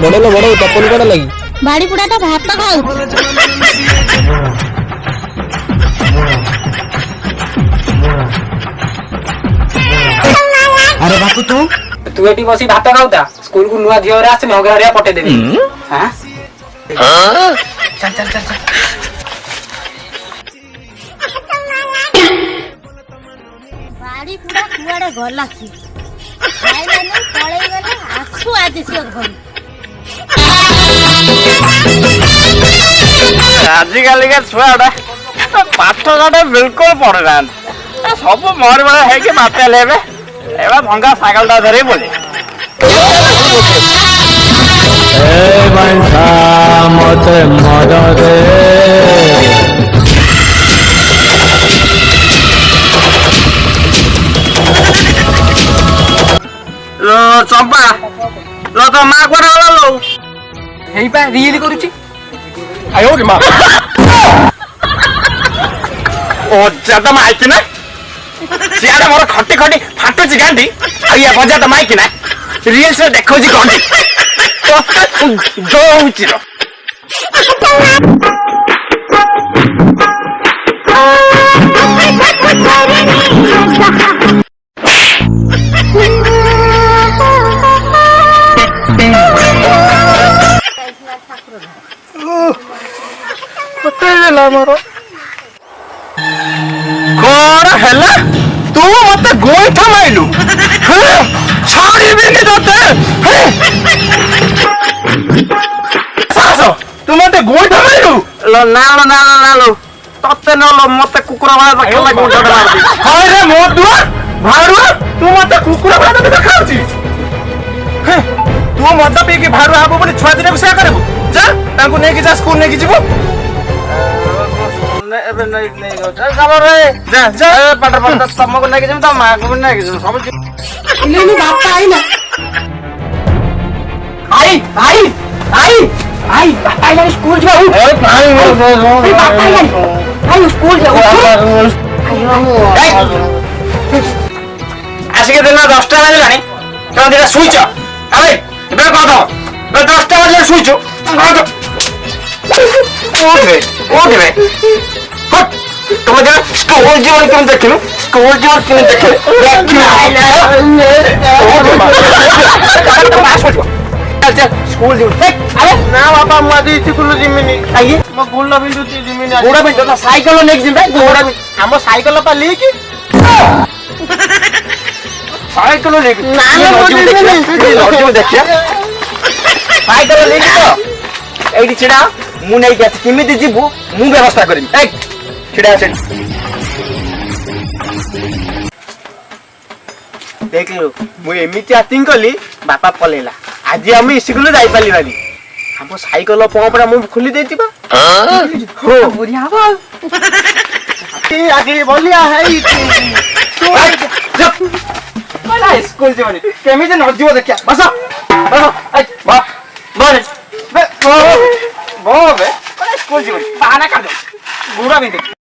ବଡ ବଡ ତପନ କଣ ଲାଗି ବାଡି ପୁଡାଟା ଭାତ ଖାଉ। अरे बापू तू एटी बसी भात खाऊता स्कूल को नुआ झियो रे आसे नगर हरिया पटे देबी। हां चल चल चल चल बाड़ी पुडा कुआडे गला की खाइले न पळेई गले आसु आज से घर आजिकल के छुआटा पाठ साठ बिल्कुल पढ़े ना सब मोर बड़ा है कि बात लेबे एबा भंगा साइकिल ता धरे बोले ए बंसा मत मद दे लो चंपा लो तो मां कोडा लो हेई पा रील करूची आयो रे मां ओ ज्यादा माइक ना सियाडा मोर खट्टी खट्टी फाटू ची गांडी आइया बजा तो माइक ना रील से देखो जी गांडी जो होची रो कौन है तू मत गोईठा माइलु छाड़ी भी नहीं देते तू मत गोईठा माइलु लो ना लो तते न लो मत कुकुरा वाला खेला गोईठा मारदी हाय रे मोटुआ भाड़ुआ तू मत कुकुरा वाला तो खाउची तू मत पी के भाड़ुआ हबो बोली छुआ दिन को सेया करबो जा तांको नेकी जा स्कूल नेकी जीवो नहीं चलो रे जा जा पटर पटर तुमको नहीं किसी तो मां को नहीं किसी सब इलेनी बाप आई ना आई आई स्कूल जाऊ ए आई स्कूल जाऊ आसिके दिन 10टा बजलानी तो दिना सुइच अरे एबे कह दो 10टा बजले सुइच ओठे तुम जरा स्कूल जीवन क्यों देखिनु स्कूल जीवन क्यों स्कूल जीवन अरे ना बाबा मदी स्कूल जिमिनी आइए म गोल्ड बिंदु जिमिनी गोड़ा बिंदु तो साइकिल नेक जिम गोड़ा हम साइकिल पा लेकी साइकिल लेकी ना देखिया साइकिल लेकी तो एडी छिडा मु नहीं गया किमिति जीवु मु व्यवस्था करिम ए छिडा से देख लो मु एमिति एक्टिंग कली बापा पलेला आज हम स्कूल जाई पाली वाली हम साइकिल पंपड़ा मु खुली देतिबा हो बढ़िया बा ए आगे बोलिया है बड़ा स्कूल जीवन केमिति न जीव देखिया बस ए बा बोल बे बे स्कूल जीवन बहाना कर दो बुरा भी देख